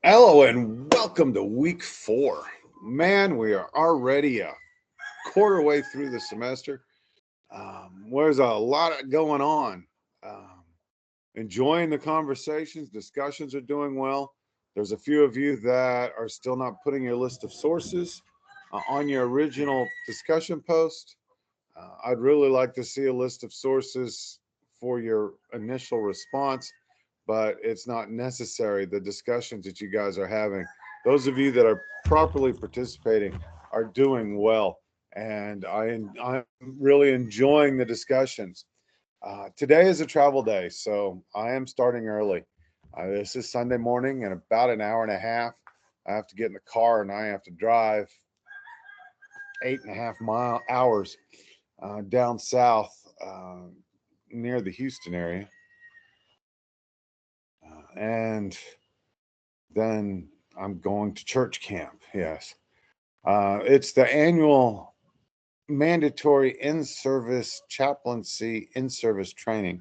Hello and welcome to week 4. Man, we are already a quarter way through the semester. There's a lot going on. Um, Enjoying the conversations, discussions are doing well. There's a few of you that are still not putting your list of sources on your original discussion post. I'd really like to see a list of sources for your initial response, but it's not necessary. The discussions that you guys are having, those of you that are properly participating, are doing well, and I'm really enjoying the discussions. Today is a travel day, so I am starting early. This is Sunday morning, in about an hour and a half. I have to get in the car and I have to drive 8.5 hours down south near the Houston area. And then I'm going to church camp. Yes. It's the annual mandatory in service chaplaincy in service training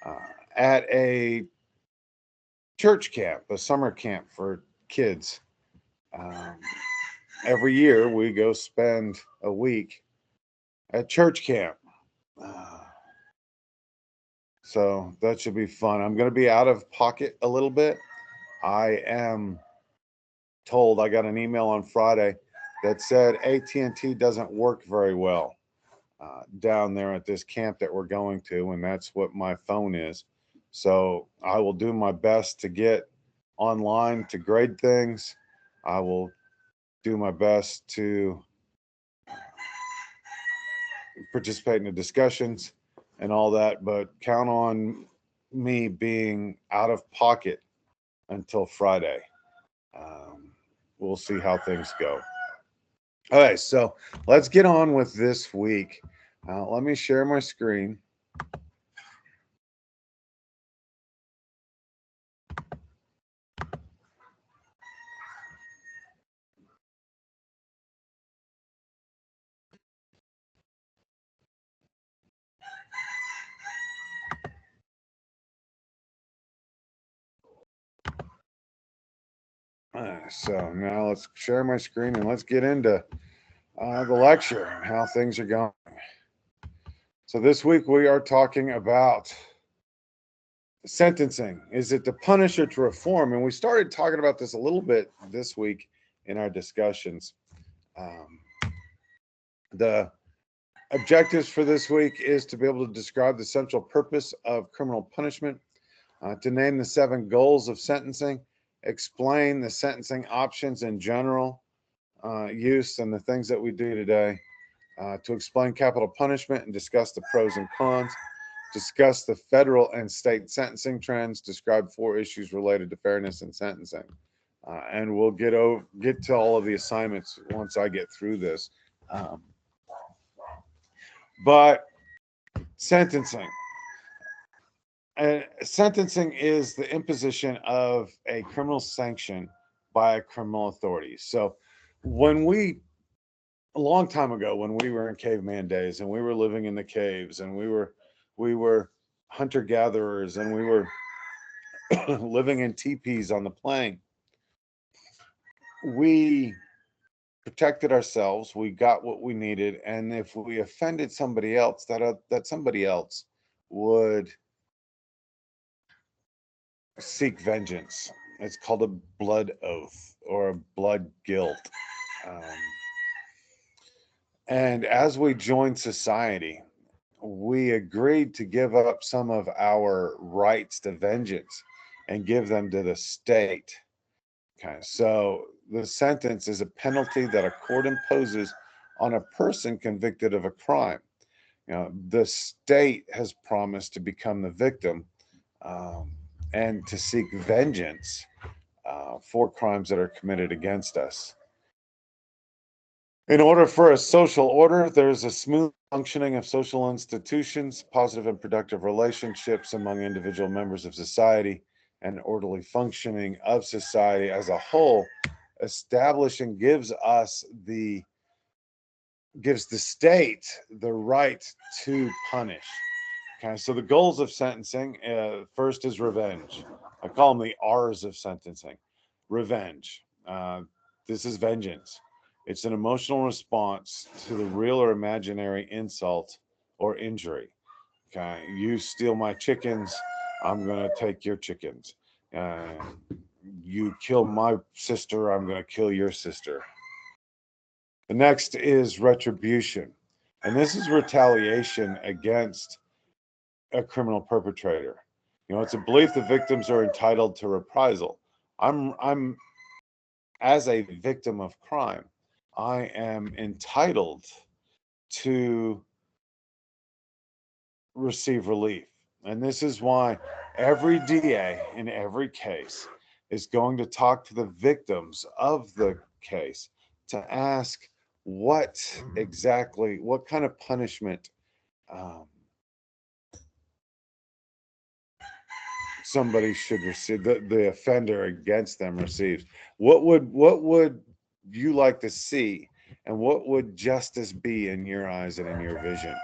uh, at a church camp, a summer camp for kids. Um, every year we go spend a week at church camp. Uh, so that should be fun. I'm going to be out of pocket a little bit. I am told, I got an email on Friday that said AT&T doesn't work very well down there at this camp that we're going to, and that's what my phone is. So I will do my best to get online to grade things. I will do my best to participate in the discussions and all that, but count on me being out of pocket until Friday. Um, we'll see how things go. All right, so let's get on with this week. Let me share my screen. So now let's share my screen and let's get into the lecture and how things are going. So this week we are talking about sentencing. Is it to punish or to reform? And we started talking about this a little bit this week in our discussions. Um, the objectives for this week is to be able to describe the central purpose of criminal punishment, to name the 7 goals of sentencing, explain the sentencing options in general, use and the things that we do today, to explain capital punishment and discuss the pros and cons, discuss the federal and state sentencing trends, describe 4 issues related to fairness in sentencing. And we'll get to all of the assignments once I get through this. Um, but sentencing. Sentencing is the imposition of a criminal sanction by a criminal authority. So, when we, a long time ago, when we were in caveman days and we were living in the caves and we were hunter gatherers and we were living in teepees on the plain, we protected ourselves. We got what we needed, and if we offended somebody else, that somebody else would seek vengeance. It's called a blood oath or a blood guilt. Um, and as we joined society, we agreed to give up some of our rights to vengeance and give them to the state. Okay, so the sentence is a penalty that a court imposes on a person convicted of a crime. The state has promised to become the victim, um, and to seek vengeance for crimes that are committed against us. In order for a social order, there's a smooth functioning of social institutions, positive and productive relationships among individual members of society, and orderly functioning of society as a whole. Establishing gives the state the right to punish. Okay, so the goals of sentencing, first is revenge. I call them the R's of sentencing. Revenge. This is vengeance. It's an emotional response to the real or imaginary insult or injury. Okay, you steal my chickens, I'm gonna take your chickens. Uh, you kill my sister, I'm gonna kill your sister. The next is retribution, and this is retaliation against a criminal perpetrator. It's a belief that victims are entitled to reprisal. I'm as a victim of crime, I am entitled to receive relief. And this is why every DA in every case is going to talk to the victims of the case to ask what exactly, what kind of punishment um, somebody should receive, the offender against them receives. What would you like to see, and what would justice be in your eyes and in your vision?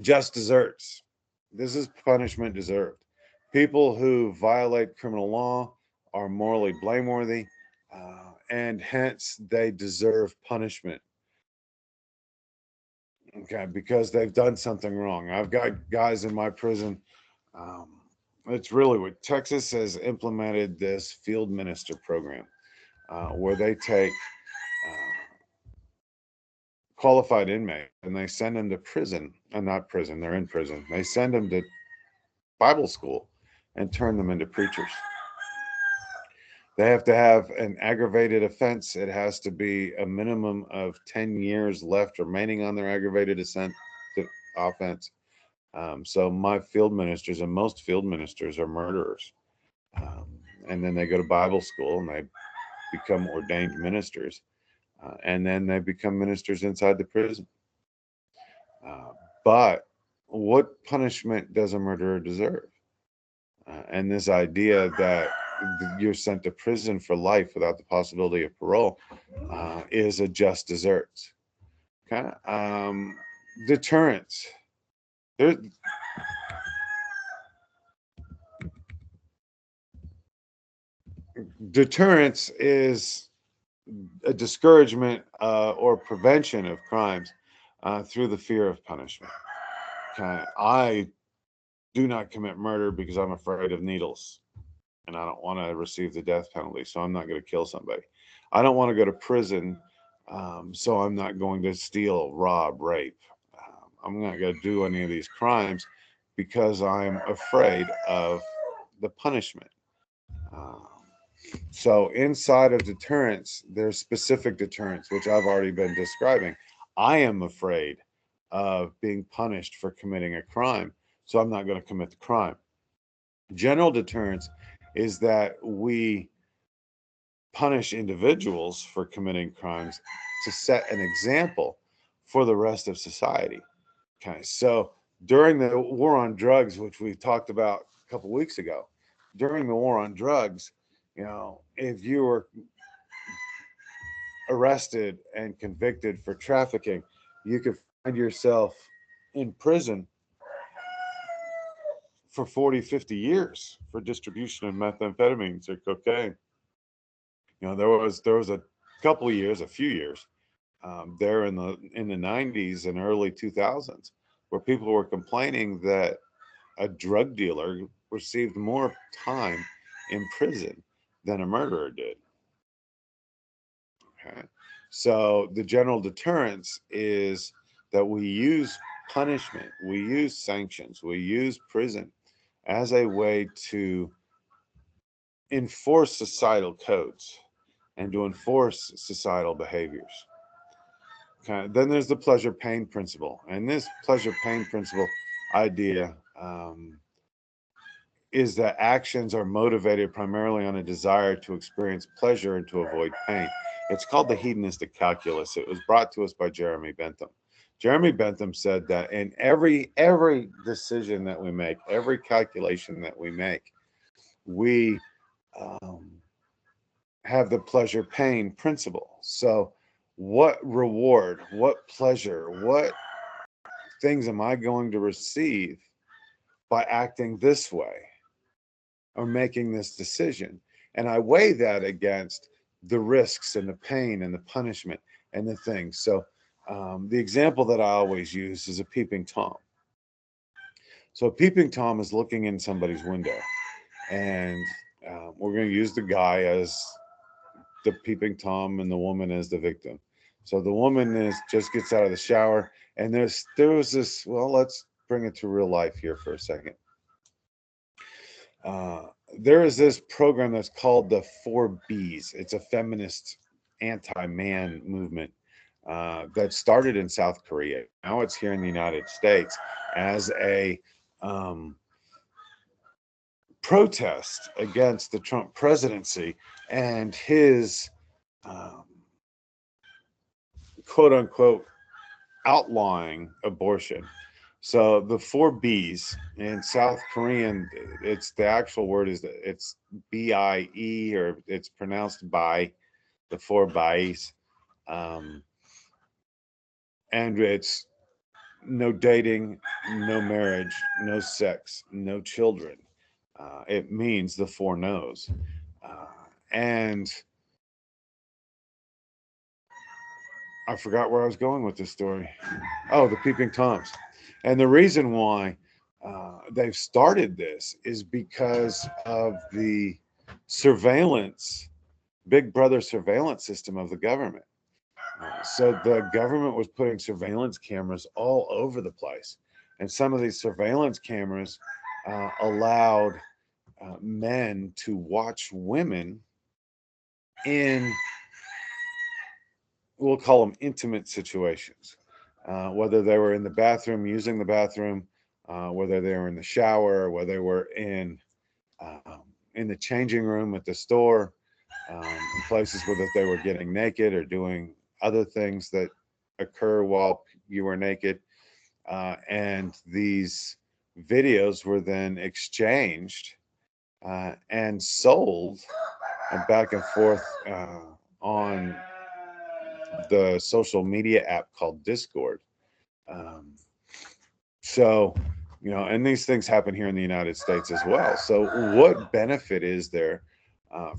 Just desserts. This is punishment deserved. People who violate criminal law are morally blameworthy, and hence they deserve punishment. Okay, because they've done something wrong. I've got guys in my prison. Um, it's really what Texas has implemented this field minister program, where they take qualified inmates and they send them to prison, and not prison, they're in prison. They send them to Bible school and turn them into preachers. They have to have an aggravated offense. It has to be a minimum of 10 years left remaining on their aggravated offense. So my field ministers, and most field ministers, are murderers. Um, and then they go to Bible school and they become ordained ministers. And then they become ministers inside the prison. Uh, but what punishment does a murderer deserve? And this idea that you're sent to prison for life without the possibility of parole is a just desserts. Okay. Deterrence. There, deterrence is a discouragement or prevention of crimes through the fear of punishment. Okay. I do not commit murder because I'm afraid of needles and I don't want to receive the death penalty, so I'm not going to kill somebody. I don't want to go to prison, so I'm not going to steal, rob, rape. I'm not going to do any of these crimes because I'm afraid of the punishment. Um, so, inside of deterrence, there's specific deterrence, which I've already been describing. I am afraid of being punished for committing a crime, so I'm not going to commit the crime. General deterrence is that we punish individuals for committing crimes to set an example for the rest of society. Okay, so during the war on drugs, which we talked about a couple weeks ago, during the war on drugs, if you were arrested and convicted for trafficking, you could find yourself in prison for 40, 50 years for distribution of methamphetamines or cocaine. There was a couple of years, a few years, there in the 90s and early 2000s, where people were complaining that a drug dealer received more time in prison than a murderer did. Okay, so the general deterrence is that we use punishment, we use sanctions, we use prison as a way to enforce societal codes and to enforce societal behaviors. Okay. Then there's the pleasure pain principle. And this pleasure pain principle idea is that actions are motivated primarily on a desire to experience pleasure and to avoid pain. It's called the hedonistic calculus. It was brought to us by Jeremy Bentham. Jeremy Bentham said that in every decision that we make, every calculation that we make, we um, have the pleasure pain principle. So, what reward, what pleasure, what things am I going to receive by acting this way or making this decision? And I weigh that against the risks and the pain and the punishment and the things. So the example that I always use is a peeping Tom. So a peeping Tom is looking in somebody's window, and we're going to use the guy as the peeping Tom and the woman as the victim. So the woman just gets out of the shower, and there was this. Well, let's bring it to real life here for a second. There is this program that's called the 4Bs. It's a feminist anti-man movement that started in South Korea. Now it's here in the United States as a protest against the Trump presidency and his quote unquote outlawing abortion. So the 4Bs in South Korean, it's the actual word is it's BIE, or it's pronounced by the 4Bs. And it's no dating, no marriage, no sex, no children. It means the 4 no's. And I forgot where I was going with this story. Oh, the peeping Toms. And the reason why they've started this is because of the surveillance, Big Brother surveillance system of the government. So the government was putting surveillance cameras all over the place. And some of these surveillance cameras allowed men to watch women in, we'll call them intimate situations, whether they were in the bathroom, using the bathroom, whether they were in the shower, whether they were in the changing room at the store, places where they were getting naked or doing other things that occur while you were naked. And these videos were then exchanged and sold back and forth on the social media app called Discord. So, and these things happen here in the United States as well. So what benefit is there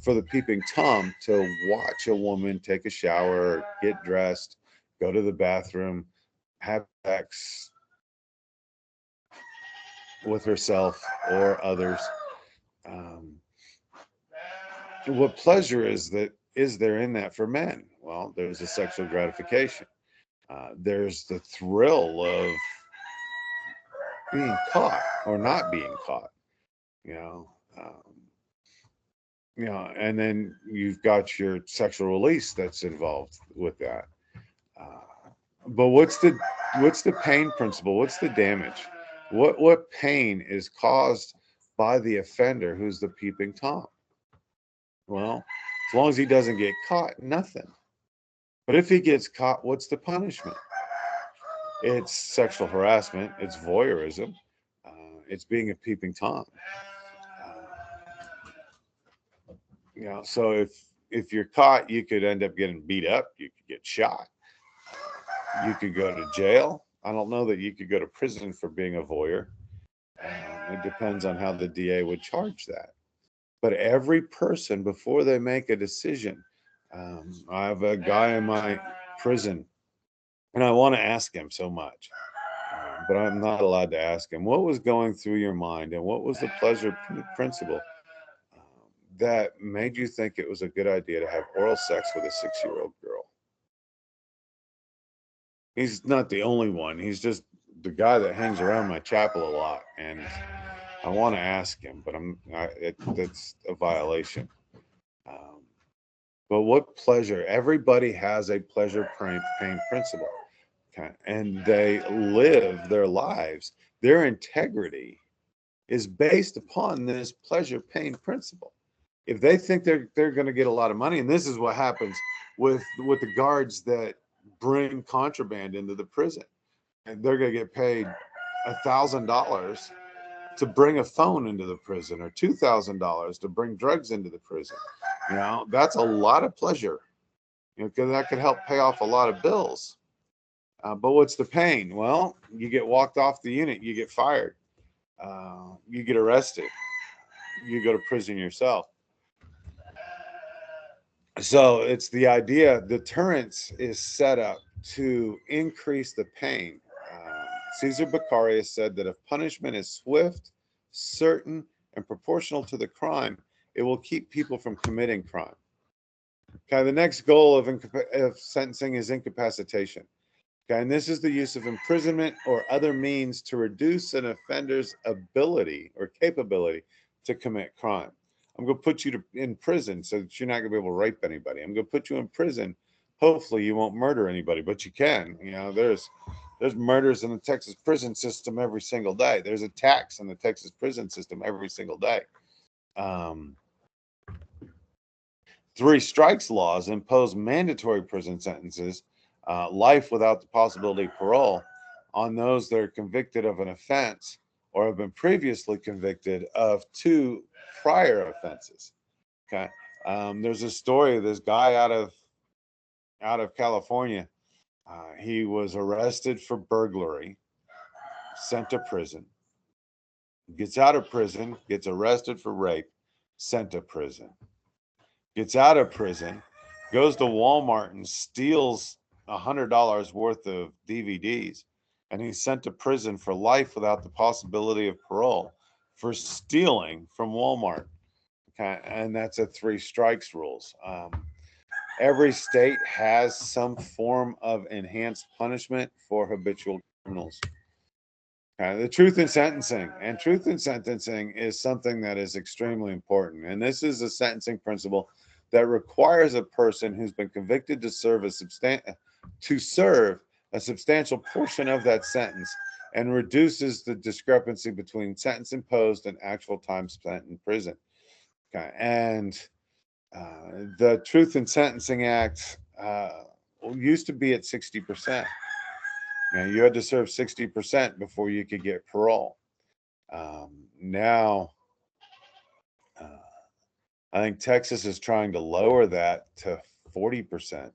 for the peeping Tom to watch a woman take a shower, get dressed, go to the bathroom, have sex with herself or others? What pleasure is there in that for men? Well, there's a sexual gratification. There's the thrill of being caught or not being caught, you know, and then you've got your sexual release that's involved with that. But what's the pain principle? What's the damage? What pain is caused by the offender who's the peeping Tom? Well, as long as he doesn't get caught, nothing. But if he gets caught, what's the punishment? It's sexual harassment. It's voyeurism. It's being a peeping Tom. So if you're caught, you could end up getting beat up. You could get shot. You could go to jail. I don't know that you could go to prison for being a voyeur. It depends on how the DA would charge that. But every person, before they make a decision, I have a guy in my prison, and I want to ask him so much, but I'm not allowed to ask him. What was going through your mind, and what was the pleasure principle that made you think it was a good idea to have oral sex with a 6-year-old girl? He's not the only one. He's just the guy that hangs around my chapel a lot, and I want to ask him, but that's a violation. But what pleasure? Everybody has a pleasure pain principle, okay? And they live their lives. Their integrity is based upon this pleasure pain principle. If they think they're going to get a lot of money, and this is what happens with the guards that bring contraband into the prison, and they're going to get paid $1,000 to bring a phone into the prison, or $2,000 to bring drugs into the prison. That's a lot of pleasure, because that could help pay off a lot of bills. But what's the pain? Well, you get walked off the unit, you get fired, you get arrested, you go to prison yourself. So it's the idea, deterrence is set up to increase the pain. Caesar Beccaria said that if punishment is swift, certain, and proportional to the crime, it will keep people from committing crime. Okay, the next goal of sentencing is incapacitation. Okay, and this is the use of imprisonment or other means to reduce an offender's ability or capability to commit crime. I'm going to put you in prison so that you're not going to be able to rape anybody. I'm going to put you in prison. Hopefully, you won't murder anybody, but you can. You know, there's murders in the Texas prison system every single day. There's attacks in the Texas prison system every single day. Um, Three strikes laws impose mandatory prison sentences, life without the possibility of parole, on those that are convicted of an offense or have been previously convicted of two prior offenses. Okay, there's a story of this guy out of California. He was arrested for burglary, sent to prison, gets out of prison, gets arrested for rape, sent to prison, gets out of prison, goes to Walmart and steals $100 worth of DVDs, and he's sent to prison for life without the possibility of parole for stealing from Walmart. Okay, and that's a three strikes rules. Every state has some form of enhanced punishment for habitual criminals. The truth in sentencing, and truth in sentencing is something that is extremely important. And this is a sentencing principle that requires a person who's been convicted to serve a substantial portion of that sentence, and reduces the discrepancy between sentence imposed and actual time spent in prison. Okay, and the Truth in Sentencing Act used to be at 60%. You had to serve 60% before you could get parole. Now, uh, I think Texas is trying to lower that to 40%.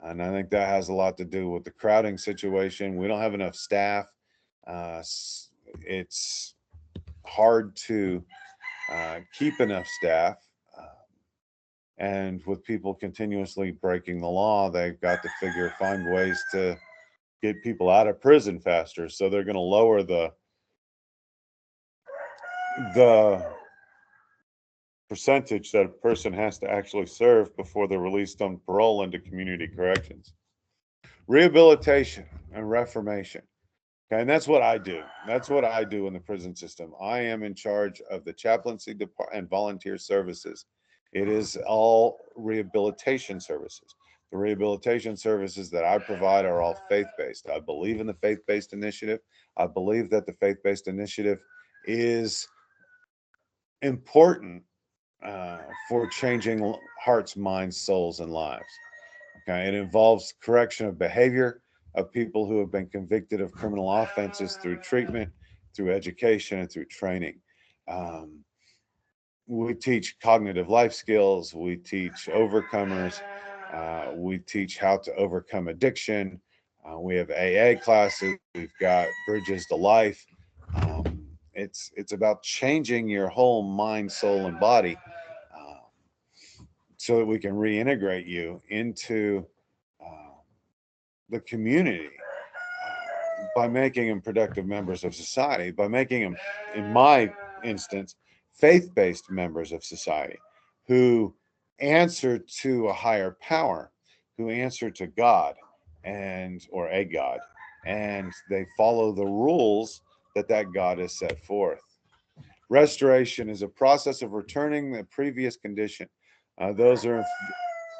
And I think that has a lot to do with the crowding situation. We don't have enough staff. Uh, it's hard to keep enough staff. And with people continuously breaking the law, they've got to find ways to get people out of prison faster. So they're going to lower the percentage that a person has to actually serve before they're released on parole into community corrections. Rehabilitation and reformation. Okay, and that's what I do. That's what I do in the prison system. I am in charge of the chaplaincy and volunteer services. It is all rehabilitation services. The rehabilitation services that I provide are all faith based. I believe in the faith based initiative. I believe that the faith based initiative is important for changing hearts, minds, souls, and lives. Okay, it involves correction of behavior of people who have been convicted of criminal offenses through treatment, through education, and through training. Um, we teach cognitive life skills. We teach overcomers. We teach how to overcome addiction. We have AA classes. We've got Bridges to Life. It's about changing your whole mind, soul, and body, uh, so that we can reintegrate you into uh, the community, by making them productive members of society, by making them, in my instance, faith based members of society who answer to a higher power, who answer to God or a God, and they follow the rules that God has set forth. Restoration is a process of returning the previous condition. Those are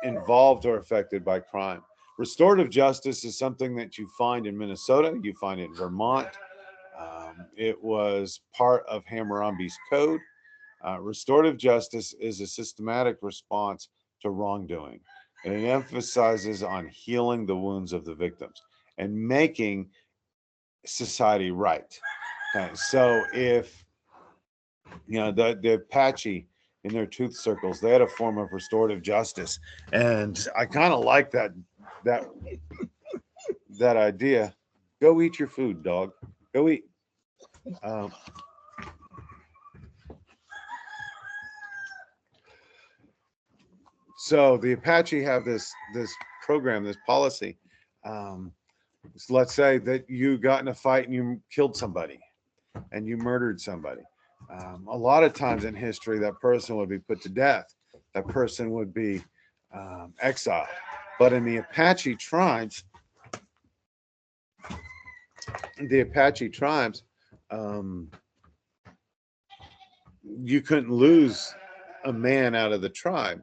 involved or affected by crime. Restorative justice is something that you find in Minnesota, you find it in Vermont. It was part of Hammurabi's code. Restorative justice is a systematic response to wrongdoing, and it emphasizes on healing the wounds of the victims and making society right. Okay, so if the Apache in their truth circles, they had a form of restorative justice, and I kind of like that that idea. Go eat your food, dog. Go eat. Um, So the Apache have this program, this policy. Um, so let's say that you got in a fight and you killed somebody and you murdered somebody. A lot of times in history, that person would be put to death. That person would be exiled. But in the Apache tribes, um, you couldn't lose a man out of the tribe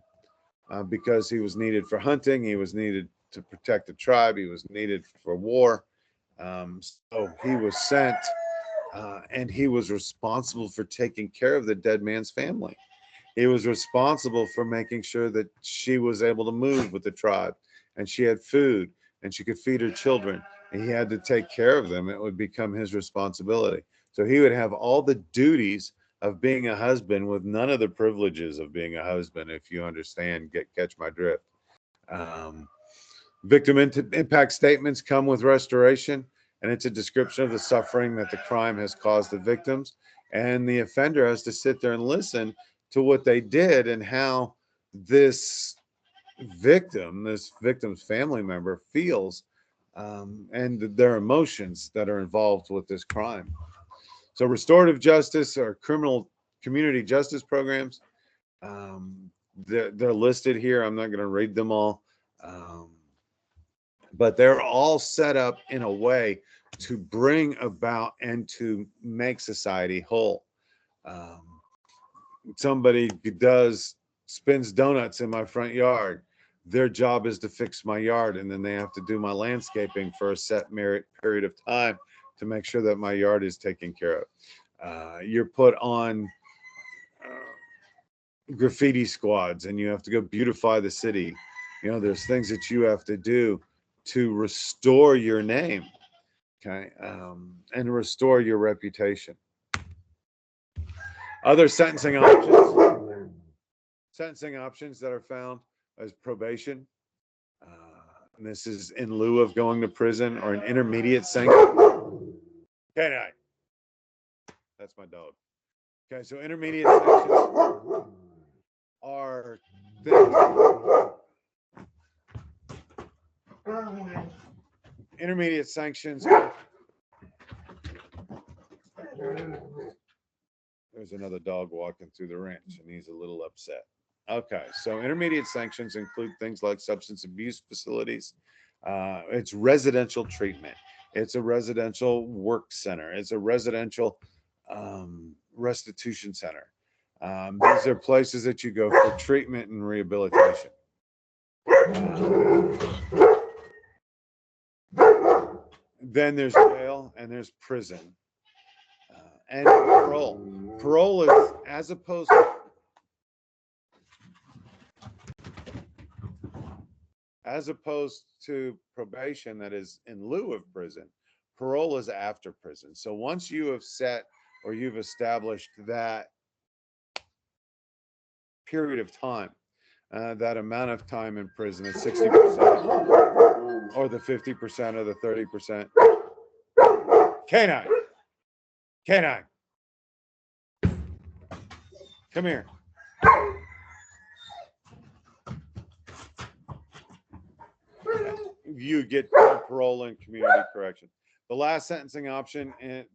because he was needed for hunting, he was needed to protect the tribe, he was needed for war. So he was sent, and he was responsible for taking care of the dead man's family. He was responsible for making sure that she was able to move with the tribe and she had food and she could feed her children. And he had to take care of them. It would become his responsibility. So he would have all the duties of being a husband with none of the privileges of being a husband, if you understand, catch my drift. Um, Victim impact statements come with restoration, and it's a description of the suffering that the crime has caused the victims. And the offender has to sit there and listen to what they did and how this this victim's family member feels, and their emotions that are involved with this crime. So, restorative justice or criminal community justice programs, um, they're listed here. I'm not going to read them all. But they're all set up in a way to bring about and to make society whole. Um, Somebody spins donuts in my front yard. Their job is to fix my yard, and then they have to do my landscaping for a set period of time to make sure that my yard is taken care of. You're put on graffiti squads, and you have to go beautify the city. There's things that you have to do to restore your name, okay, and restore your reputation. Other sentencing options that are found as probation. And this is in lieu of going to prison, or an intermediate sanction. Canine. That's my dog. Okay, so intermediate sanctions are things. Intermediate sanctions. There's another dog walking through the ranch, and he's a little upset. Okay, so intermediate sanctions include things like substance abuse facilities. It's residential treatment. It's a residential work center. It's a residential restitution center. These are places that you go for treatment and rehabilitation. Then there's jail and there's prison. And parole. Parole is as opposed to probation, that is in lieu of prison. Parole is after prison. So once you have set or you've established that period of time, that amount of time in prison is 60% or the 50% or the 30%. Canine. Canine. Come here. You get parole and community correction. The last sentencing option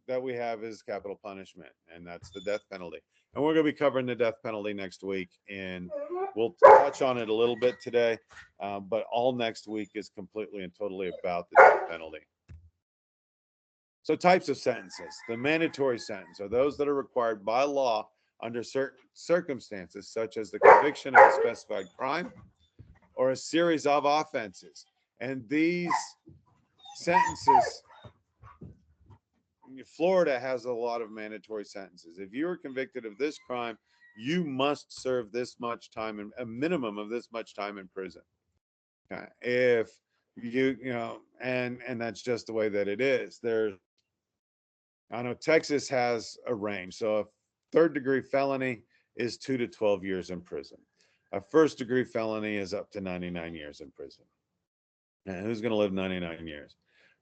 that we have is capital punishment, and that's the death penalty. And we're going to be covering the death penalty next week, and we'll touch on it a little bit today, but all next week is completely and totally about the death penalty. So types of sentences. The mandatory sentence are those that are required by law under certain circumstances, such as the conviction of a specified crime or a series of offenses. And these sentences, Florida has a lot of mandatory sentences. If you are convicted of this crime, you must serve this much time, in a minimum of this much time in prison. Okay. If and that's just the way that it is. I know Texas has a range. So a third-degree felony is 2 to 12 years in prison. A first-degree felony is up to 99 years in prison. And who's going to live 99 years?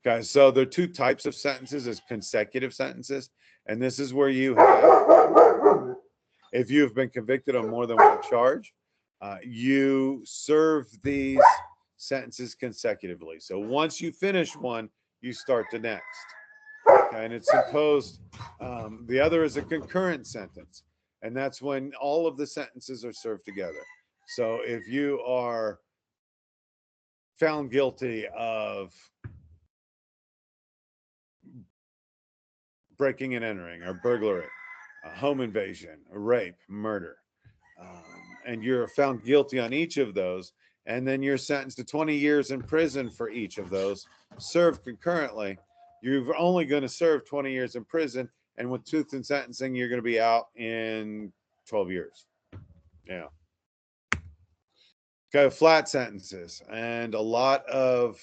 Okay, so there are two types of sentences: as consecutive sentences, and this is where you have, if you have been convicted on more than one charge, You serve these sentences consecutively. So once you finish one, you start the next. Okay, and it's imposed. The other is a concurrent sentence, and that's when all of the sentences are served together. So if you are found guilty of breaking and entering or burglary, home invasion, rape, murder, and you're found guilty on each of those, and then you're sentenced to 20 years in prison for each of those, served concurrently, you're only going to serve 20 years in prison, and with truth in sentencing, you're going to be out in 12 years. Yeah. Okay, flat sentences. And a lot of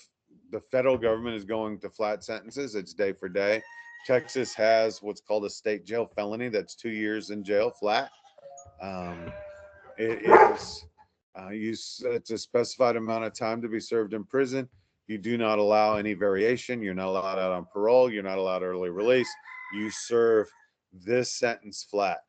the federal government is going to flat sentences. It's day for day. Texas has what's called a state jail felony. That's 2 years in jail flat. It is it's a specified amount of time to be served in prison. You do not allow any variation. You're not allowed out on parole. You're not allowed early release. You serve this sentence flat.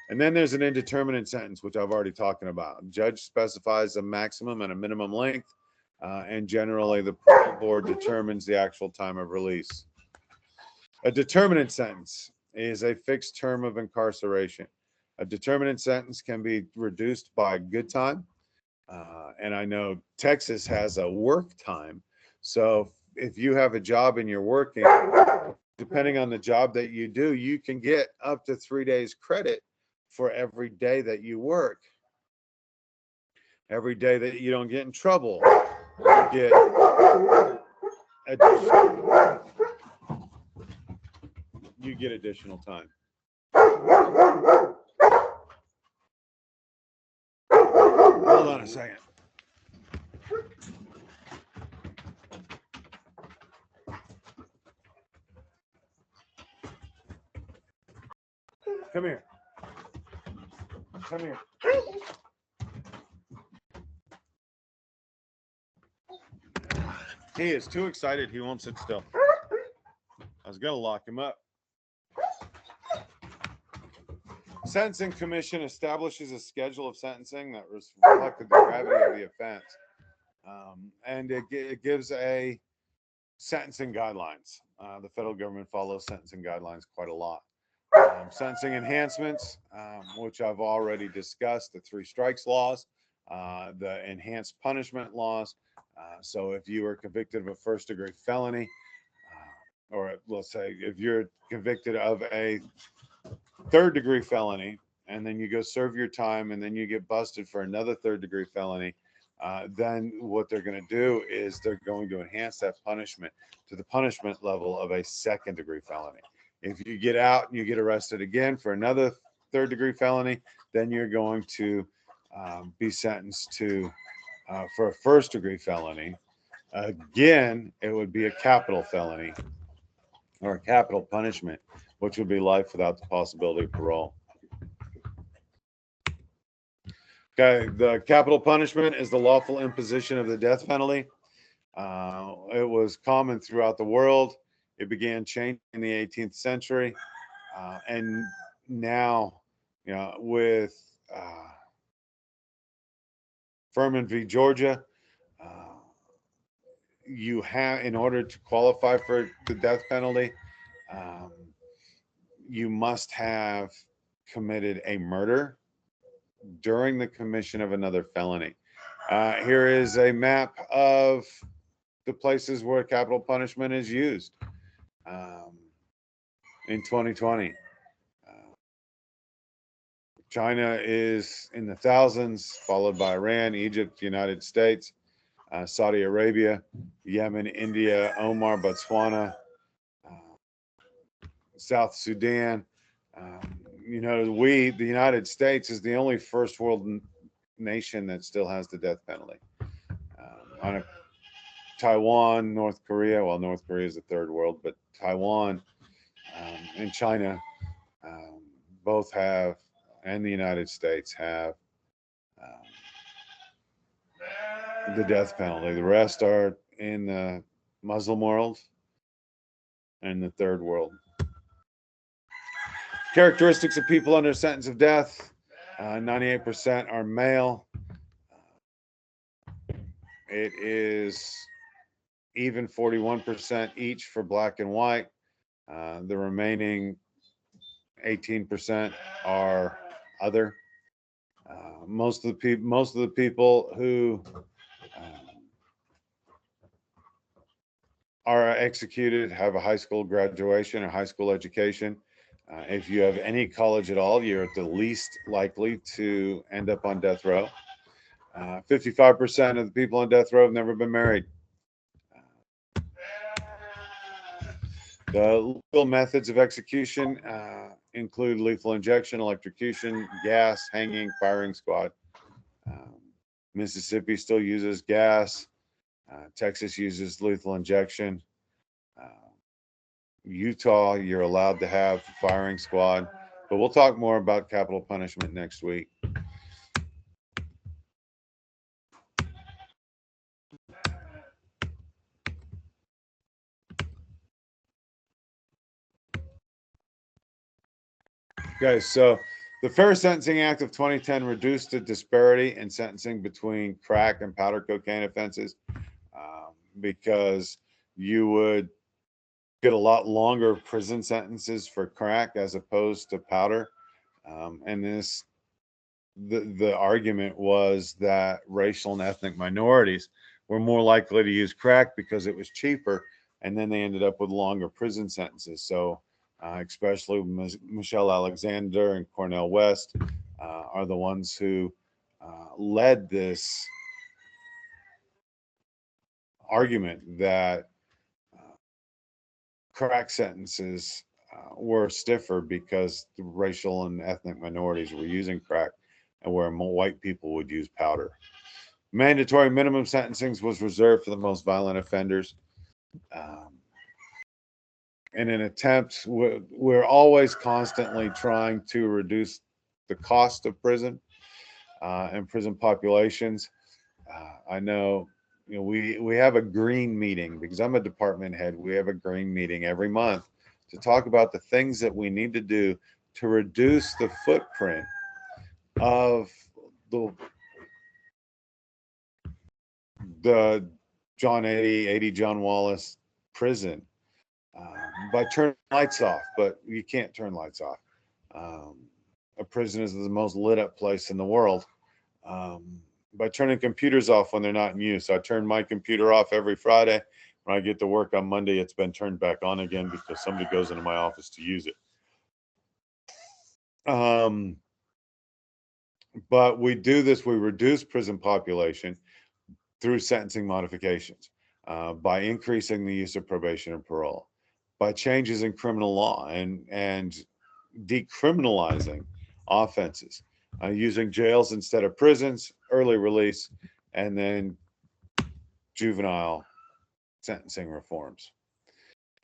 And then there's an indeterminate sentence, which I've already talked about. Judge specifies a maximum and a minimum length, and generally the parole board determines the actual time of release. A determinate sentence is a fixed term of incarceration. A determinate sentence can be reduced by good time. And I know Texas has a work time. So if you have a job and you're working, depending on the job that you do, you can get up to 3 days credit for every day that you work. Every day that you don't get in trouble, you get additional time. Hold on a second. Come here. Come here. He is too excited. He won't sit still. I was going to lock him up. Sentencing Commission establishes a schedule of sentencing that reflected the gravity of the offense. And it gives a sentencing guidelines. The federal government follows sentencing guidelines quite a lot. Sentencing enhancements, which I've already discussed, the 3 strikes laws, the enhanced punishment laws. So if you are convicted of a first-degree felony, or let's say if you're convicted of a third-degree felony, and then you go serve your time, and then you get busted for another third-degree felony, then what they're going to do is they're going to enhance that punishment to the punishment level of a second-degree felony. If you get out and you get arrested again for another third-degree felony, then you're going to be sentenced to for a first-degree felony. Again, it would be a capital felony or a capital punishment, which would be life without the possibility of parole. Okay, the capital punishment is the lawful imposition of the death penalty. It was common throughout the world. It began changing in the 18th century. And now, with Furman v. Georgia, you have, in order to qualify for the death penalty, you must have committed a murder during the commission of another felony. Here is a map of the places where capital punishment is used in 2020. China is in the thousands, followed by Iran, Egypt, United States, Saudi Arabia, Yemen, India, Oman, Botswana, South Sudan. The United States is the only first world nation that still has the death penalty. Taiwan, North Korea, well, North Korea is the third world, but Taiwan and China both have, and the United States have the death penalty. The rest are in the Muslim world and the third world. Characteristics of people under sentence of death: 98% are male, It is even 41% each for black and white. The remaining 18% are other. Most of the people who are executed have a high school graduation or high school education. If you have any college at all, you're at the least likely to end up on death row. 55% of the people on death row have never been married. The legal methods of execution include lethal injection, electrocution, gas, hanging, firing squad. Mississippi still uses gas. Texas uses lethal injection. Utah, you're allowed to have firing squad. But we'll talk more about capital punishment next week. Okay, so the Fair Sentencing Act of 2010 reduced the disparity in sentencing between crack and powder cocaine offenses because you would get a lot longer prison sentences for crack as opposed to powder. And the argument was that racial and ethnic minorities were more likely to use crack because it was cheaper, and then they ended up with longer prison sentences. So especially Michelle Alexander and Cornel West are the ones who led this argument that crack sentences were stiffer because the racial and ethnic minorities were using crack, and where white people would use powder. Mandatory minimum sentencing was reserved for the most violent offenders. In an attempt, we're always constantly trying to reduce the cost of prison and prison populations. I know, we have a green meeting because I'm a department head. We have a green meeting every month to talk about the things that we need to do to reduce the footprint of the John 80 John Wallace prison by turning lights off, but you can't turn lights off. A prison is the most lit up place in the world. By turning computers off when they're not in use. I turn my computer off every Friday. When I get to work on Monday, it's been turned back on again because somebody goes into my office to use it. But we do this, we reduce prison population through sentencing modifications, by increasing the use of probation and parole, by changes in criminal law and decriminalizing offenses, using jails instead of prisons, early release, and then juvenile sentencing reforms.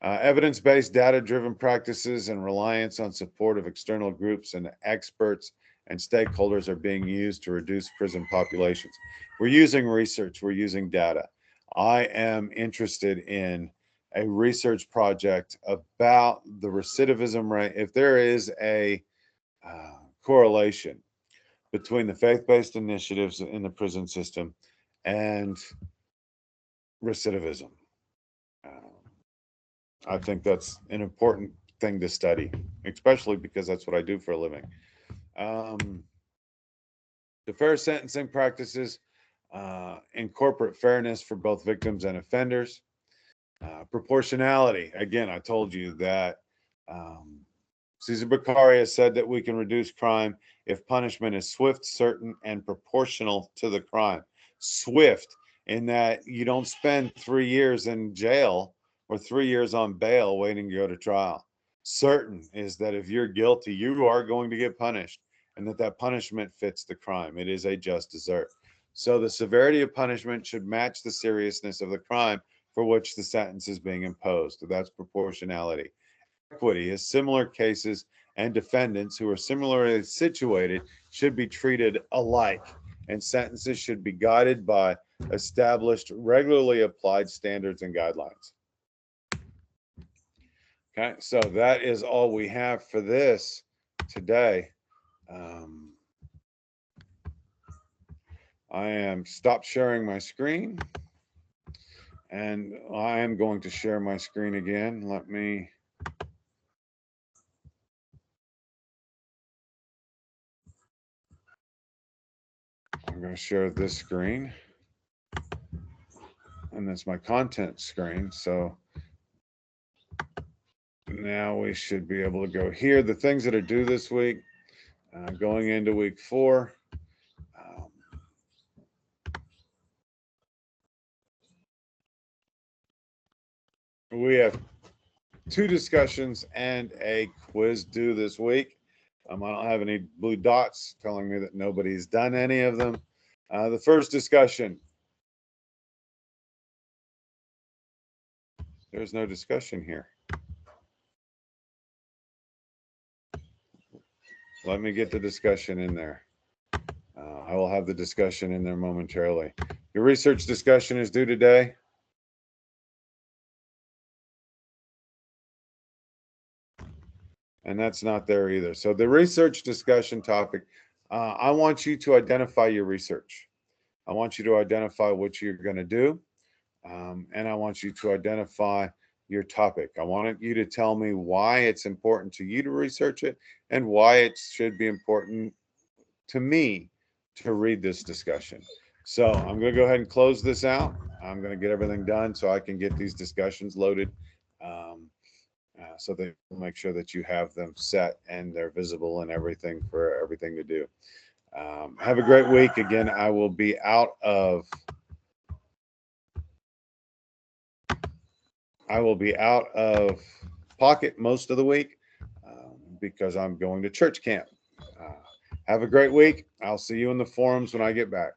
Evidence-based, data-driven practices and reliance on support of external groups and experts and stakeholders are being used to reduce prison populations. We're using research, we're using data. I am interested in a research project about the recidivism rate. If there is a correlation between the faith-based initiatives in the prison system and recidivism. I think that's an important thing to study, especially because that's what I do for a living. The fair sentencing practices incorporate fairness for both victims and offenders. Proportionality. Again, I told you that Cesar Beccari has said that we can reduce crime if punishment is swift, certain, and proportional to the crime. Swift, in that you don't spend 3 years in jail or 3 years on bail waiting to go to trial. Certain is that if you're guilty, you are going to get punished, and that punishment fits the crime. It is a just desert. So the severity of punishment should match the seriousness of the crime for which the sentence is being imposed. That's proportionality. Equity is similar cases and defendants who are similarly situated should be treated alike, and sentences should be guided by established, regularly applied standards and guidelines. Okay, so that is all we have for this today. I am stopped sharing my screen, and I am going to share my screen again. I'm going to share this screen, and that's my content screen. So now we should be able to go here. The things that are due this week, going into week 4. We have 2 discussions and a quiz due this week. I don't have any blue dots telling me that nobody's done any of them. The first discussion, there's no discussion here. Let me get the discussion in there. I will have the discussion in there momentarily. Your research discussion is due today. And that's not there either. So the research discussion topic, I want you to identify your research. I want you to identify what you're going to do. And I want you to identify your topic. I want you to tell me why it's important to you to research it and why it should be important to me to read this discussion. So I'm going to go ahead and close this out. I'm going to get everything done so I can get these discussions loaded. So they will make sure that you have them set and they're visible and everything for everything to do. Have a great week. Again, I will be out of pocket most of the week because I'm going to church camp. Have a great week. I'll see you in the forums when I get back.